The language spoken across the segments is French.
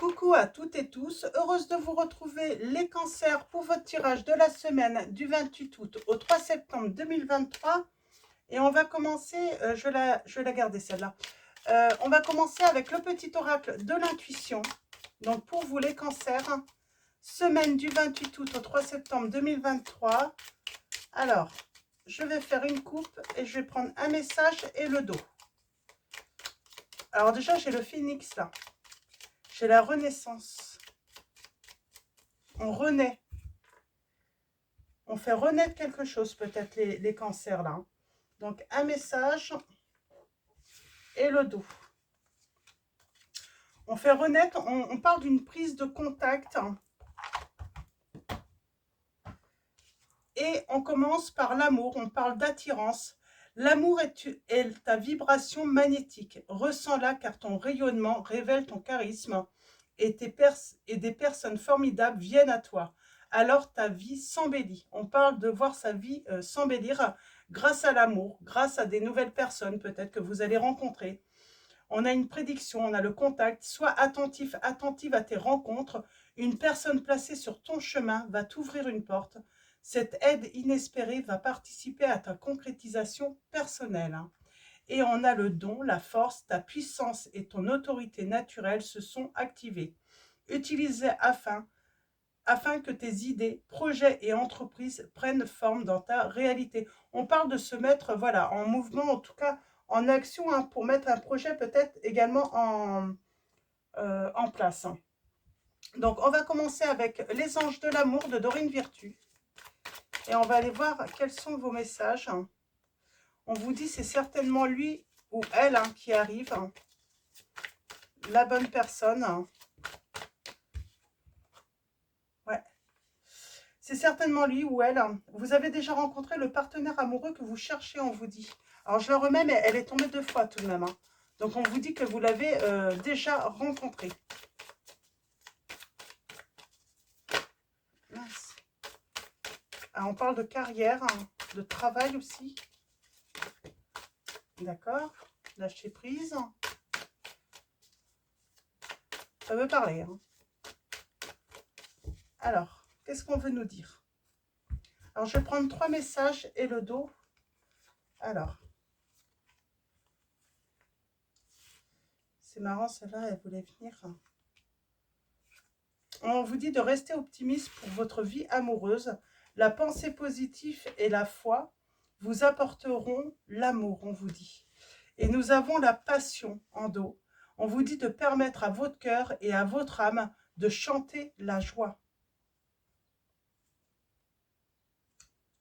Coucou à toutes et tous, heureuse de vous retrouver les cancers pour votre tirage de la semaine du 28 août au 3 septembre 2023. Et on va commencer, je vais la garder celle-là. On va commencer avec le petit oracle de l'intuition. Donc pour vous les cancers, semaine du 28 août au 3 septembre 2023. Alors, je vais faire une coupe et je vais prendre un message et le dos. Alors déjà, j'ai le phénix là. J'ai la renaissance. On renaît. On fait renaître quelque chose, peut-être, les cancers, là. Donc, un message et le dos. On fait renaître, on parle d'une prise de contact. Et on commence par l'amour, on parle d'attirance. L'amour est ta vibration magnétique. Ressens-la car ton rayonnement révèle ton charisme et des personnes formidables viennent à toi. Alors ta vie s'embellit. On parle de voir sa vie s'embellir grâce à l'amour, grâce à des nouvelles personnes peut-être que vous allez rencontrer. On a une prédiction, on a le contact. Sois attentif, attentive à tes rencontres. Une personne placée sur ton chemin va t'ouvrir une porte. Cette aide inespérée va participer à ta concrétisation personnelle. Et on a le don, la force, ta puissance et ton autorité naturelle se sont activées. Utilisez afin que tes idées, projets et entreprises prennent forme dans ta réalité. On parle de se mettre voilà, en mouvement, en tout cas en action, hein, pour mettre un projet peut-être également en place. Donc on va commencer avec les anges de l'amour de Dorine Virtue. Et on va aller voir quels sont vos messages. On vous dit c'est certainement lui ou elle qui arrive. La bonne personne. Ouais. C'est certainement lui ou elle. Vous avez déjà rencontré le partenaire amoureux que vous cherchez, on vous dit. Alors je le remets, mais elle est tombée 2 fois tout de même. Donc on vous dit que vous l'avez déjà rencontré. Mince. Alors, on parle de carrière, de travail aussi. D'accord. Lâcher prise. Ça veut parler. Alors, qu'est-ce qu'on veut nous dire? Alors, je vais prendre 3 messages et le dos. Alors, c'est marrant, celle-là, elle voulait venir. On vous dit de rester optimiste pour votre vie amoureuse. La pensée positive et la foi vous apporteront l'amour, on vous dit. Et nous avons la passion en dos. On vous dit de permettre à votre cœur et à votre âme de chanter la joie.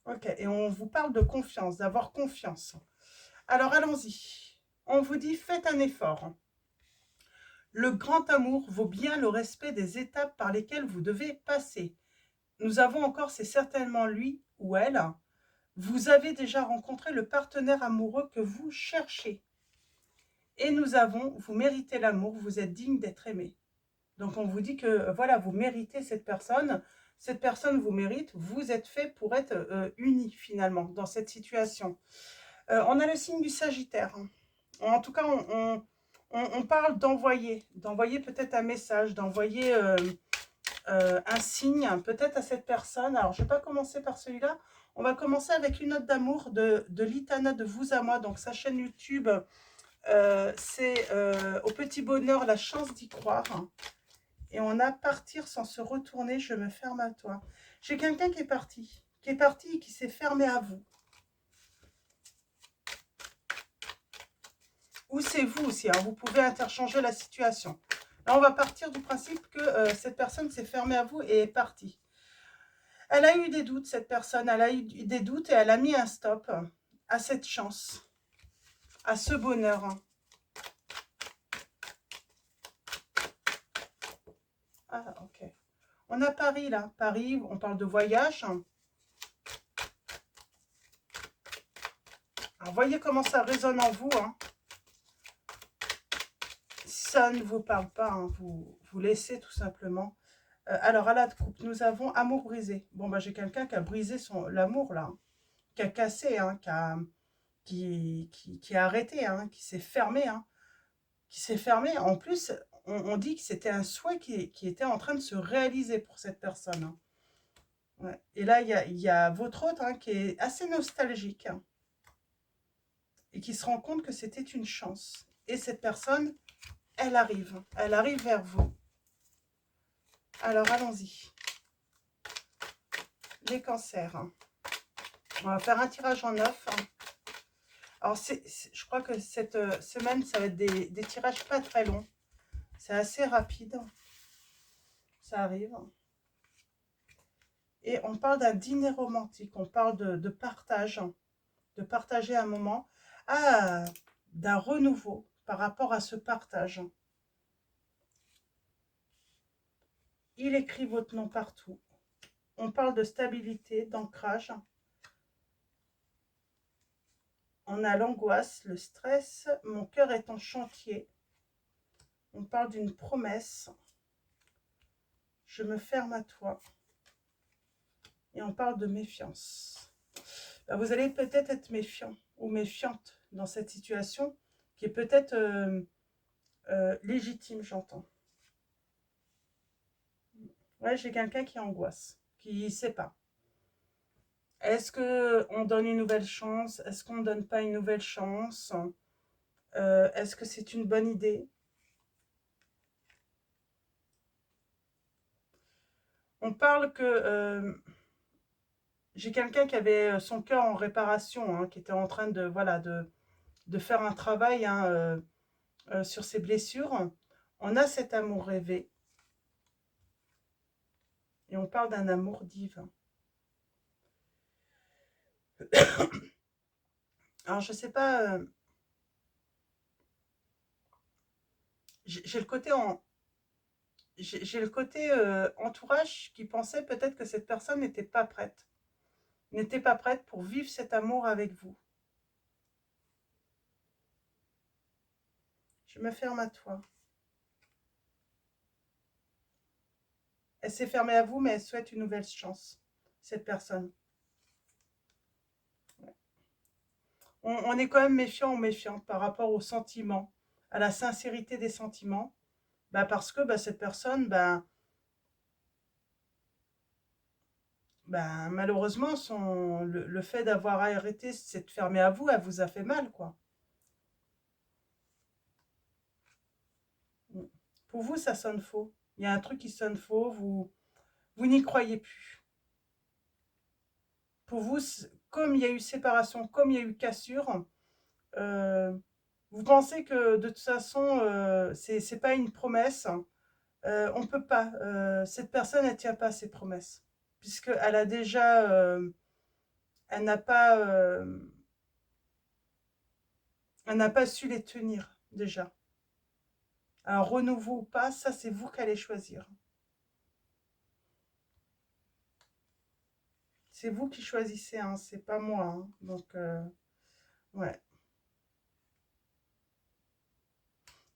Ok, et on vous parle de confiance, d'avoir confiance. Alors allons-y. On vous dit faites un effort. Le grand amour vaut bien le respect des étapes par lesquelles vous devez passer. Nous avons encore, c'est certainement lui ou elle. Vous avez déjà rencontré le partenaire amoureux que vous cherchez. Et nous avons, vous méritez l'amour, vous êtes digne d'être aimé. Donc on vous dit que voilà, vous méritez cette personne vous mérite, vous êtes fait pour être unis finalement dans cette situation. On a le signe du Sagittaire. En tout cas, on parle d'envoyer peut-être un message, d'envoyer un signe peut-être à cette personne. Alors je ne vais pas commencer par celui-là, on va commencer avec une note d'amour de Litana de Vous à moi, donc sa chaîne YouTube. C'est Au petit bonheur, la chance d'y croire. Et on a partir sans se retourner, je me ferme à toi. J'ai quelqu'un qui est parti et qui s'est fermé à vous. Ou c'est vous aussi, hein, vous pouvez interchanger la situation. Là, on va partir du principe que cette personne s'est fermée à vous et est partie. Elle a eu des doutes, cette personne, elle a eu des doutes et elle a mis un stop à cette chance, à ce bonheur. Ah, ok. On a Paris, là. Paris, on parle de voyage. Alors, voyez comment ça résonne en vous. Si ça ne vous parle pas, vous laissez tout simplement. Alors, à la coupe, nous avons amour brisé. Bon, bah, j'ai quelqu'un qui a brisé l'amour, là. Qui a cassé, qui a arrêté, qui s'est fermé. Qui s'est fermé. En plus, on dit que c'était un souhait qui était en train de se réaliser pour cette personne. Hein. Ouais. Et là, il y a votre autre hein, qui est assez nostalgique hein, et qui se rend compte que c'était une chance. Et cette personne, elle arrive vers vous. Alors, allons-y. Les cancers. Hein. On va faire un tirage en 9. Hein. Alors, je crois que cette semaine, ça va être des tirages pas très longs. C'est assez rapide. Ça arrive. Et on parle d'un dîner romantique. On parle de partage. De partager un moment. Ah, d'un renouveau par rapport à ce partage. Il écrit votre nom partout. On parle de stabilité, d'ancrage. On a l'angoisse, le stress. Mon cœur est en chantier. On parle d'une promesse. Je me ferme à toi. Et on parle de méfiance. Ben, vous allez peut-être être méfiant ou méfiante dans cette situation qui est peut-être légitime, j'entends. Ouais, j'ai quelqu'un qui angoisse, qui ne sait pas. Est-ce qu'on donne une nouvelle chance? Est-ce qu'on ne donne pas une nouvelle chance? Est-ce que c'est une bonne idée? On parle que j'ai quelqu'un qui avait son cœur en réparation, hein, qui était en train de, voilà, de faire un travail hein, sur ses blessures. On a cet amour rêvé. Et on parle d'un amour divin. Alors, je sais pas, j'ai le côté j'ai le côté entourage qui pensait peut-être que cette personne n'était pas prête. N'était pas prête pour vivre cet amour avec vous. Je me ferme à toi. Elle s'est fermée à vous, mais elle souhaite une nouvelle chance, cette personne. On est quand même méfiant ou méfiante par rapport aux sentiments, à la sincérité des sentiments. Bah parce que bah, cette personne, malheureusement, le fait d'avoir arrêté s'être fermé à vous, elle vous a fait mal, quoi. Pour vous, ça sonne faux. Il y a un truc qui sonne faux, vous n'y croyez plus. Pour vous, comme il y a eu séparation, comme il y a eu cassure, euh, vous pensez que de toute façon, c'est pas une promesse. On peut pas. Cette personne, elle tient pas ses promesses. Puisqu'elle a déjà. Elle n'a pas. Elle n'a pas su les tenir, déjà. Alors, renouveau ou pas, ça, c'est vous qui allez choisir. C'est vous qui choisissez, hein, c'est pas moi. Hein. Donc, ouais.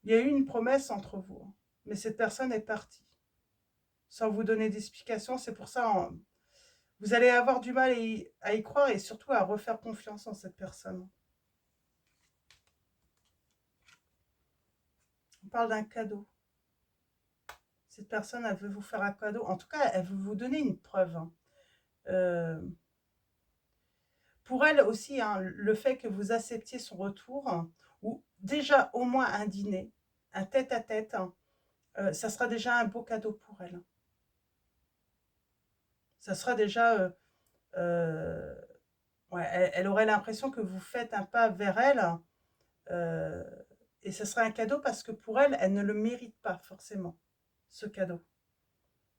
Il y a eu une promesse entre vous, hein, mais cette personne est partie. Sans vous donner d'explication, c'est pour ça, hein, vous allez avoir du mal à y croire et surtout à refaire confiance en cette personne. On parle d'un cadeau. Cette personne, elle veut vous faire un cadeau. En tout cas, elle veut vous donner une preuve. Hein. Euh, pour elle aussi, hein, le fait que vous acceptiez son retour, hein, ou déjà au moins un dîner, un tête-à-tête, hein, ça sera déjà un beau cadeau pour elle. Ça sera déjà... euh, ouais, elle aurait l'impression que vous faites un pas vers elle, euh, et ce serait un cadeau parce que pour elle, elle ne le mérite pas forcément, ce cadeau.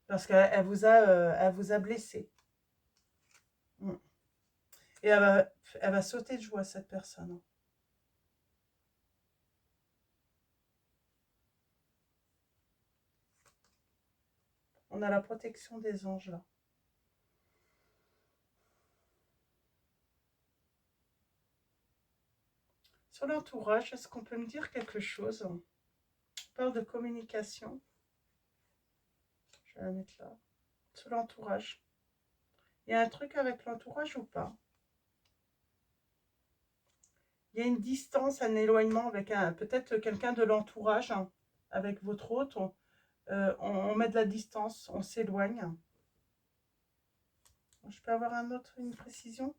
Parce elle vous a blessé. Mm. Et elle va sauter de joie, cette personne. On a la protection des anges là. Sur l'entourage, est-ce qu'on peut me dire quelque chose? On parle de communication. Je vais la mettre là. Sur l'entourage. Il y a un truc avec l'entourage ou pas? Il y a une distance, un éloignement avec peut-être quelqu'un de l'entourage. Hein. avec votre hôte, on met de la distance, on s'éloigne. Je peux avoir une précision?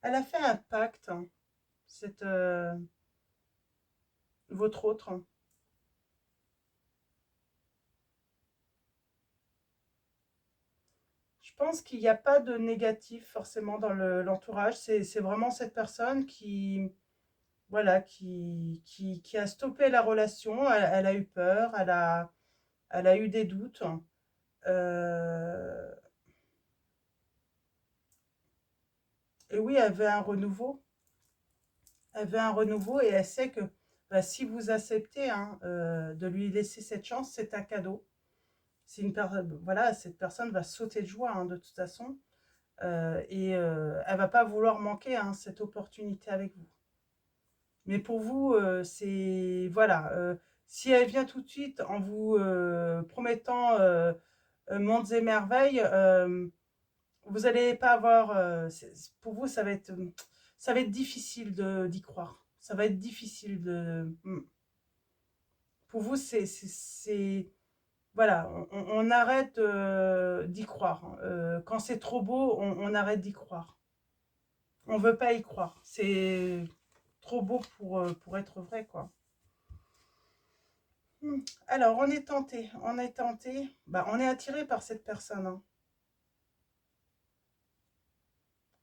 Elle a fait un pacte, hein, cette, votre autre. Je pense qu'il n'y a pas de négatif forcément dans l'entourage. C'est vraiment cette personne qui, voilà, qui a stoppé la relation. Elle a eu peur, elle a eu des doutes. Euh, et oui, elle veut un renouveau. Elle veut un renouveau et elle sait que bah, si vous acceptez hein, de lui laisser cette chance, c'est un cadeau. C'est une voilà, cette personne va sauter de joie hein, de toute façon. Elle va pas vouloir manquer hein, cette opportunité avec vous. Mais pour vous, c'est voilà, si elle vient tout de suite en vous promettant mondes et merveilles, vous n'allez pas avoir. Pour vous, ça va être difficile d'y croire. Ça va être difficile de. Pour vous, voilà, on arrête d'y croire. Quand c'est trop beau, on arrête d'y croire. On veut pas y croire. C'est trop beau pour être vrai, quoi. Alors, on est tenté, bah, on est attiré par cette personne. Hein.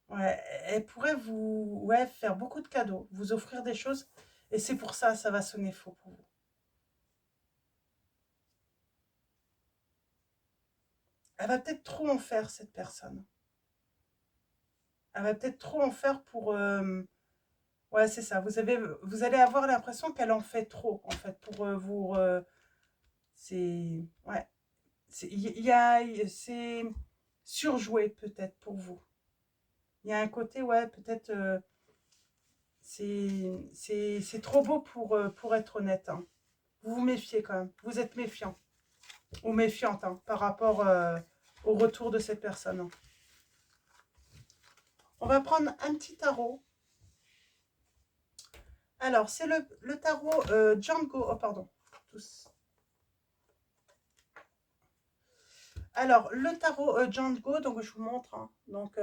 Ouais, elle pourrait vous ouais, faire beaucoup de cadeaux, vous offrir des choses, et c'est pour ça, ça va sonner faux pour vous. Elle va peut-être trop en faire, cette personne. Elle va peut-être trop en faire pour... ouais, c'est ça, vous allez avoir l'impression qu'elle en fait trop, en fait, pour vous... c'est... Ouais, c'est surjoué peut-être pour vous. Il y a un côté, ouais, peut-être... c'est trop beau pour être honnête. Hein. Vous vous méfiez quand même. Vous êtes méfiant ou méfiante hein, par rapport au retour de cette personne. Hein. On va prendre un petit tarot. Alors, c'est le tarot Django. Oh, pardon. Tous. Alors, le tarot Django, donc je vous montre. Hein. Donc,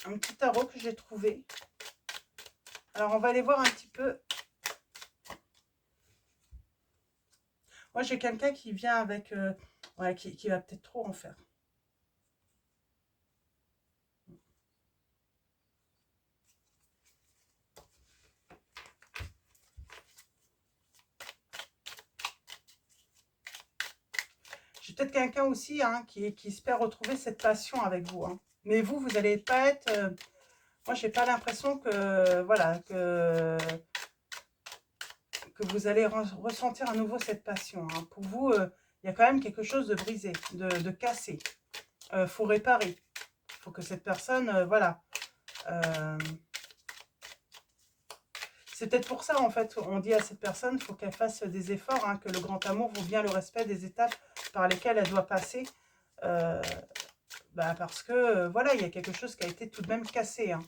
un petit tarot que j'ai trouvé. Alors, on va aller voir un petit peu. Moi, j'ai quelqu'un qui vient avec... ouais, qui va peut-être trop en faire. J'ai peut-être quelqu'un aussi hein, qui espère retrouver cette passion avec vous. Hein. Mais vous n'allez pas être... moi, j'ai pas l'impression que... Voilà, que vous allez ressentir à nouveau cette passion. Hein. Pour vous, il y a quand même quelque chose de brisé, de cassé. Faut réparer. Il faut que cette personne... voilà. C'est peut-être pour ça, en fait, on dit à cette personne, il faut qu'elle fasse des efforts, hein, que le grand amour vaut bien le respect des étapes par lesquelles elle doit passer. Bah parce que, voilà, il y a quelque chose qui a été tout de même cassé hein,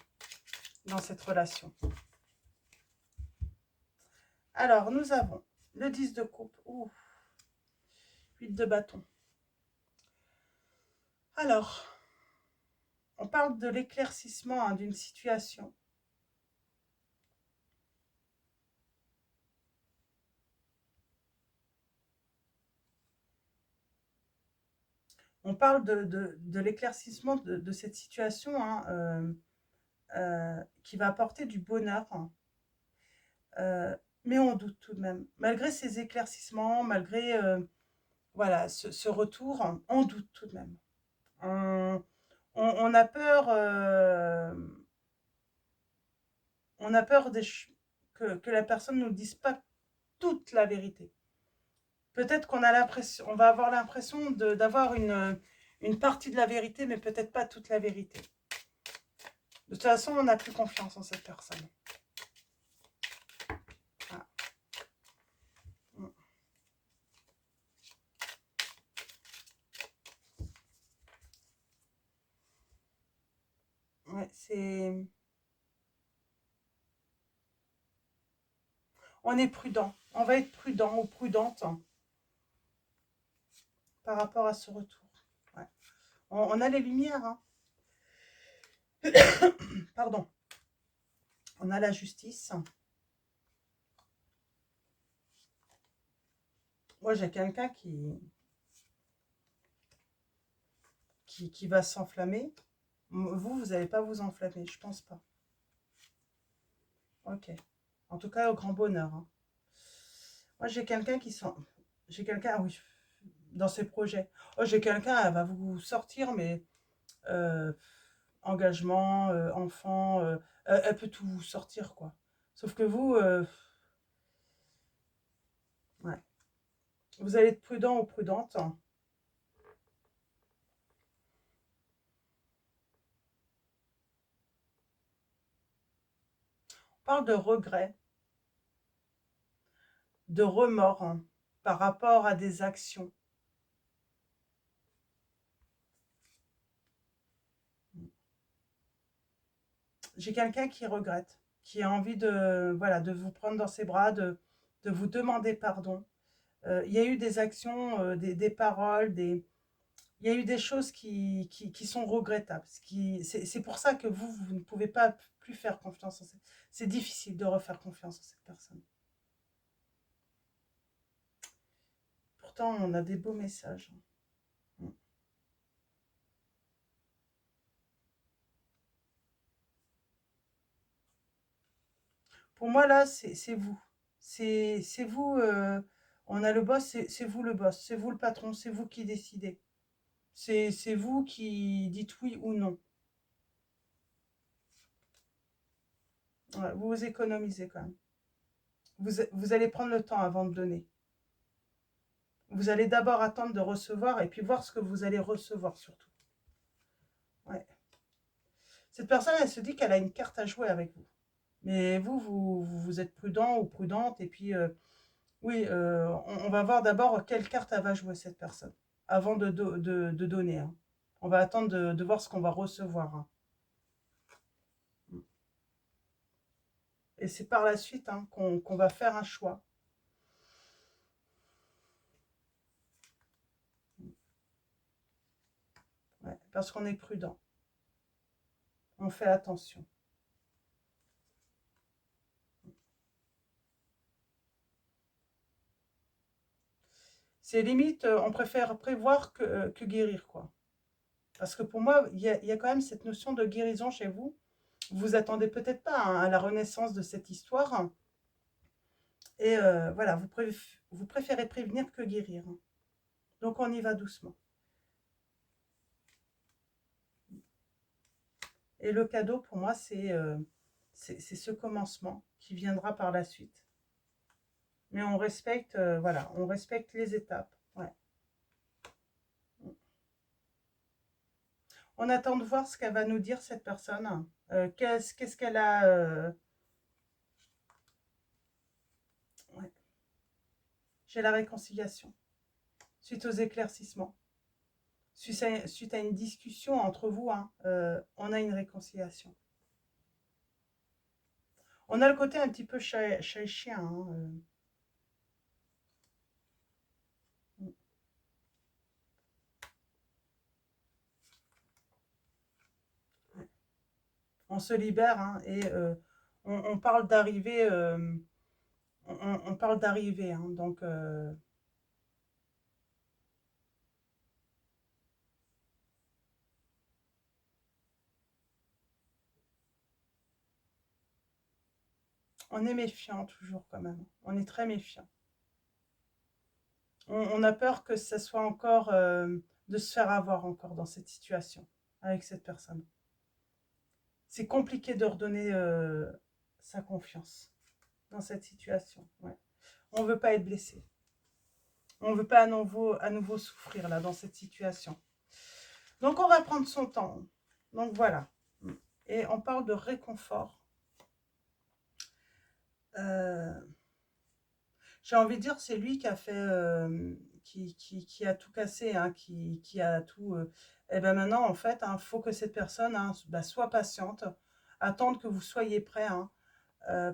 dans cette relation. Alors, nous avons le 10 de coupe, 8 de bâton. Alors, on parle de l'éclaircissement hein, d'une situation. On parle de l'éclaircissement de cette situation hein, qui va apporter du bonheur. Hein. Mais on doute tout de même. Malgré ces éclaircissements, malgré voilà, ce retour, on doute tout de même. On a peur, on a peur que la personne ne nous dise pas toute la vérité. Peut-être qu'on a l'impression, on va avoir l'impression d'avoir une partie de la vérité, mais peut-être pas toute la vérité. De toute façon, on n'a plus confiance en cette personne. Ah. Ouais, c'est... On est prudent. On va être prudent ou prudente par rapport à ce retour. Ouais. On a les lumières, hein. Pardon. On a la justice. Moi, j'ai quelqu'un qui va s'enflammer. Vous n'allez pas vous enflammer, je pense pas. Ok. En tout cas, au grand bonheur, hein. Moi, j'ai quelqu'un qui sent... J'ai quelqu'un, oui, dans ses projets. Oh, j'ai quelqu'un, elle va vous sortir, mais euh, engagement, enfant, elle peut tout vous sortir, quoi. Sauf que vous, ouais, vous allez être prudent ou prudente. On parle de regret, de remords, hein, par rapport à des actions. J'ai quelqu'un qui regrette, qui a envie de, voilà, de vous prendre dans ses bras, de vous demander pardon. Il y a eu des actions, des paroles, il y a eu des choses qui sont regrettables. C'est pour ça que vous ne pouvez pas plus faire confiance en cette... C'est difficile de refaire confiance en cette personne. Pourtant, on a des beaux messages. Pour moi, là, c'est vous. C'est vous, on a le boss, c'est vous le boss, c'est vous le patron, c'est vous qui décidez. C'est vous qui dites oui ou non. Ouais, vous vous économisez quand même. Vous allez prendre le temps avant de donner. Vous allez d'abord attendre de recevoir et puis voir ce que vous allez recevoir surtout. Ouais. Cette personne, elle se dit qu'elle a une carte à jouer avec vous. Mais vous êtes prudent ou prudente. Et puis, oui, on va voir d'abord quelle carte elle va jouer, cette personne, avant de donner, hein. On va attendre de voir ce qu'on va recevoir, hein. Et c'est par la suite, hein, qu'on va faire un choix. Ouais, parce qu'on est prudent. On fait attention. C'est limite, on préfère prévoir que guérir, quoi. Parce que pour moi, il y a quand même cette notion de guérison chez vous. Vous attendez peut-être pas, hein, à la renaissance de cette histoire. Et voilà, vous préférez prévenir que guérir, hein. Donc on y va doucement. Et le cadeau, pour moi, c'est ce commencement qui viendra par la suite. Mais on respecte, voilà, on respecte les étapes. Ouais. On attend de voir ce qu'elle va nous dire, cette personne. Qu'est-ce qu'elle a... ouais. J'ai la réconciliation, suite aux éclaircissements. Suite à une discussion entre vous, hein, on a une réconciliation. On a le côté un petit peu chat et chien, hein, on se libère, hein, et on parle d'arrivée, on parle d'arrivée, hein, donc on est méfiant toujours quand même. On est très méfiant. On a peur que ça soit encore, de se faire avoir encore dans cette situation, avec cette personne. C'est compliqué de redonner sa confiance dans cette situation. Ouais. On ne veut pas être blessé. On ne veut pas à nouveau souffrir là dans cette situation. Donc on va prendre son temps. Donc voilà. Et on parle de réconfort. J'ai envie de dire, c'est lui qui a fait, qui a tout cassé, hein, qui a tout... et ben maintenant, en fait, il faut que cette personne soit patiente, attendre que vous soyez prêt, hein,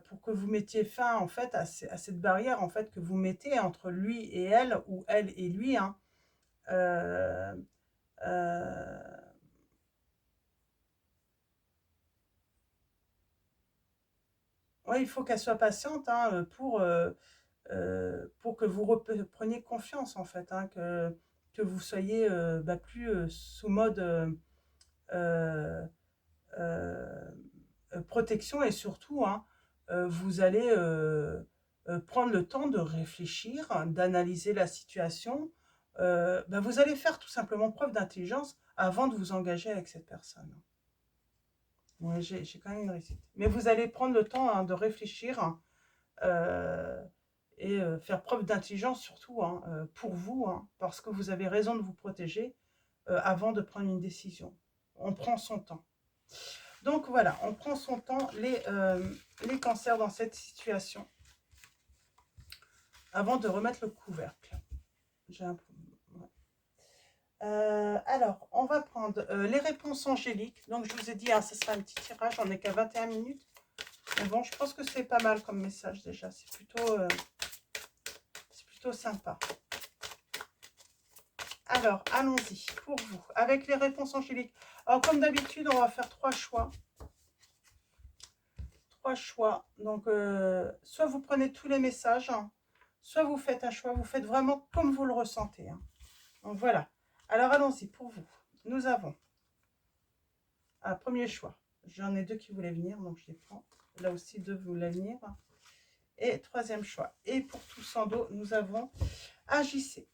pour que vous mettiez fin, en fait, à cette barrière, en fait, que vous mettez entre lui et elle, ou elle et lui, hein. Euh, euh, ouais, il faut qu'elle soit patiente, hein, pour que vous repreniez confiance, en fait, hein, que vous soyez plus sous mode euh, euh, protection, et surtout, hein, vous allez prendre le temps de réfléchir, d'analyser la situation. Vous allez faire tout simplement preuve d'intelligence avant de vous engager avec cette personne. Ouais, j'ai quand même une réussite. Mais vous allez prendre le temps, hein, de réfléchir, euh, et faire preuve d'intelligence surtout, hein, pour vous, hein, parce que vous avez raison de vous protéger avant de prendre une décision. On prend son temps. Donc voilà, on prend son temps, les cancers dans cette situation, avant de remettre le couvercle. Ouais. Alors, on va prendre les réponses angéliques. Donc je vous ai dit, hein, ce sera un petit tirage, on n'est qu'à 21 minutes. Mais bon, je pense que c'est pas mal comme message déjà, c'est plutôt sympa. Alors, allons-y pour vous, avec les réponses angéliques. Alors, comme d'habitude, on va faire 3 choix. 3 choix. Donc, soit vous prenez tous les messages, hein, soit vous faites un choix. Vous faites vraiment comme vous le ressentez, hein. Donc, voilà. Alors, allons-y pour vous. Nous avons un premier choix. J'en ai 2 qui voulaient venir, donc je les prends. Là aussi, 2 voulaient venir. Et troisième choix. Et pour tous en dos, nous avons agissez.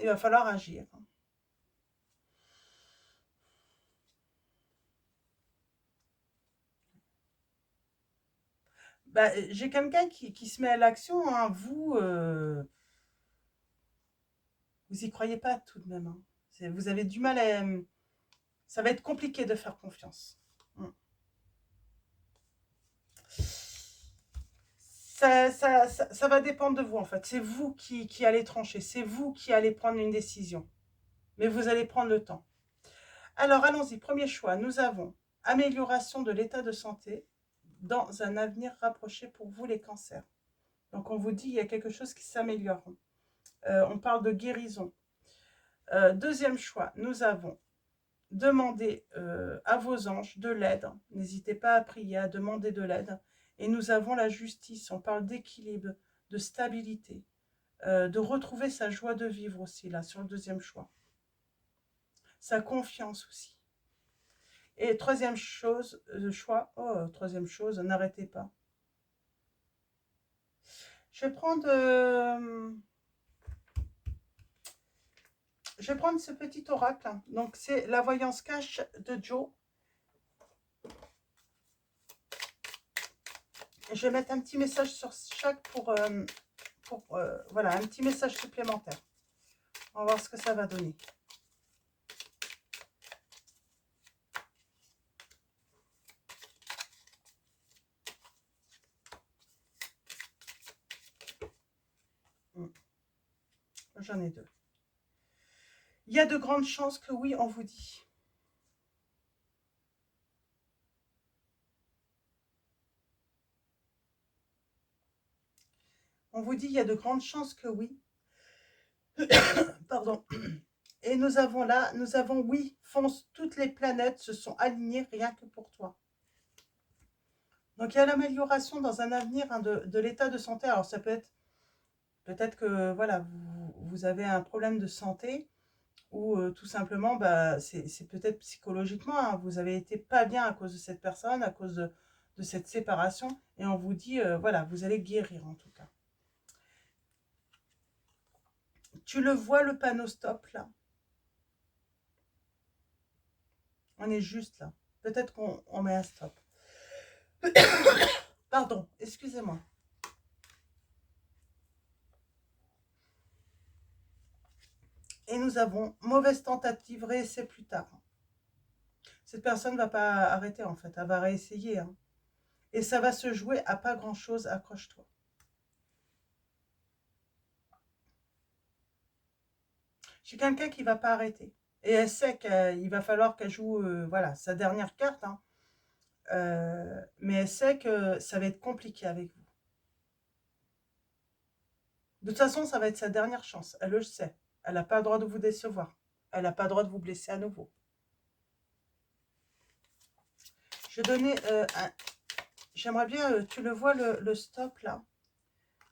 Il va falloir agir. J'ai quelqu'un qui se met à l'action, hein. Vous y croyez pas tout de même, hein. Vous avez du mal à... Ça va être compliqué de faire confiance. Ça va dépendre de vous, en fait. C'est vous qui allez trancher. C'est vous qui allez prendre une décision. Mais vous allez prendre le temps. Alors, allons-y. Premier choix. Nous avons amélioration de l'état de santé dans un avenir rapproché pour vous, les cancers. Donc, on vous dit il y a quelque chose qui s'améliore. On parle de guérison. Deuxième choix. Nous avons demandé à vos anges de l'aide. N'hésitez pas à prier, à demander de l'aide. Et nous avons la justice. On parle d'équilibre, de stabilité, de retrouver sa joie de vivre aussi, là, sur le deuxième choix. Sa confiance aussi. Et troisième chose, troisième chose, n'arrêtez pas. Je vais prendre ce petit oracle. Donc, c'est la voyance cache de Joe. Je vais mettre un petit message sur chaque voilà, un petit message supplémentaire. On va voir ce que ça va donner. J'en ai 2. Il y a de grandes chances que oui, on vous dit. On vous dit, il y a de grandes chances que oui. Pardon. Et nous avons oui, fonce, toutes les planètes se sont alignées rien que pour toi. Donc il y a l'amélioration dans un avenir, hein, de l'état de santé. Alors ça peut-être que voilà, vous avez un problème de santé, ou tout simplement, c'est peut-être psychologiquement, hein, vous avez été pas bien à cause de cette personne, à cause de cette séparation, et on vous dit, voilà, vous allez guérir en tout cas. Tu le vois, le panneau stop, là? On est juste là. Peut-être qu'on met un stop. Pardon, excusez-moi. Et nous avons mauvaise tentative, réessai plus tard. Cette personne ne va pas arrêter, en fait. Elle va réessayer, hein. Et ça va se jouer à pas grand-chose, accroche-toi. J'ai quelqu'un qui ne va pas arrêter. Et elle sait qu'il va falloir qu'elle joue voilà, sa dernière carte. Hein. Mais elle sait que ça va être compliqué avec vous. De toute façon, ça va être sa dernière chance. Elle le sait. Elle n'a pas le droit de vous décevoir. Elle n'a pas le droit de vous blesser à nouveau. Je donnais j'aimerais bien, tu le vois, le stop là.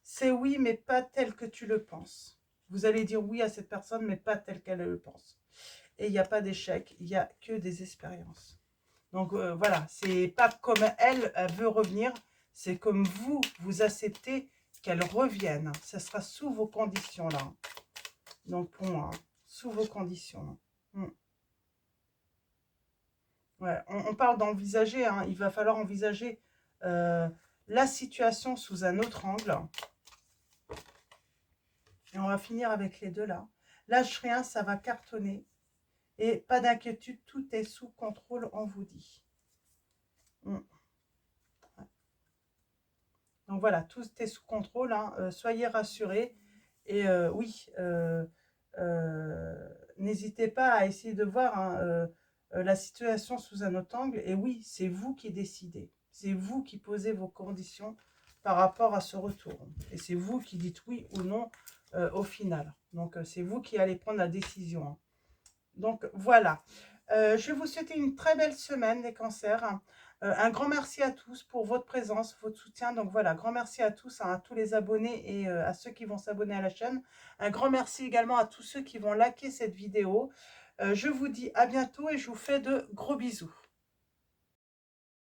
C'est oui, mais pas tel que tu le penses. Vous allez dire oui à cette personne, mais pas tel qu'elle le pense. Et il n'y a pas d'échec, il n'y a que des expériences. Donc voilà, c'est pas comme elle veut revenir, c'est comme vous, vous acceptez qu'elle revienne. Ça sera sous vos conditions là. Donc pour moi, hein, sous vos conditions. Ouais, on parle d'envisager, hein, il va falloir envisager la situation sous un autre angle. Et on va finir avec les deux là. Lâche rien, ça va cartonner. Et pas d'inquiétude, tout est sous contrôle, on vous dit. Ouais. Donc voilà, tout est sous contrôle, hein, soyez rassurés. Et oui, n'hésitez pas à essayer de voir hein, la situation sous un autre angle. Et oui, c'est vous qui décidez. C'est vous qui posez vos conditions par rapport à ce retour. Et c'est vous qui dites oui ou non au final. Donc, c'est vous qui allez prendre la décision. Hein. Donc, voilà. Je vais vous souhaiter une très belle semaine, les cancers. Un grand merci à tous pour votre présence, votre soutien. Donc voilà, grand merci à tous, hein, à tous les abonnés et à ceux qui vont s'abonner à la chaîne. Un grand merci également à tous ceux qui vont liker cette vidéo. Je vous dis à bientôt et je vous fais de gros bisous.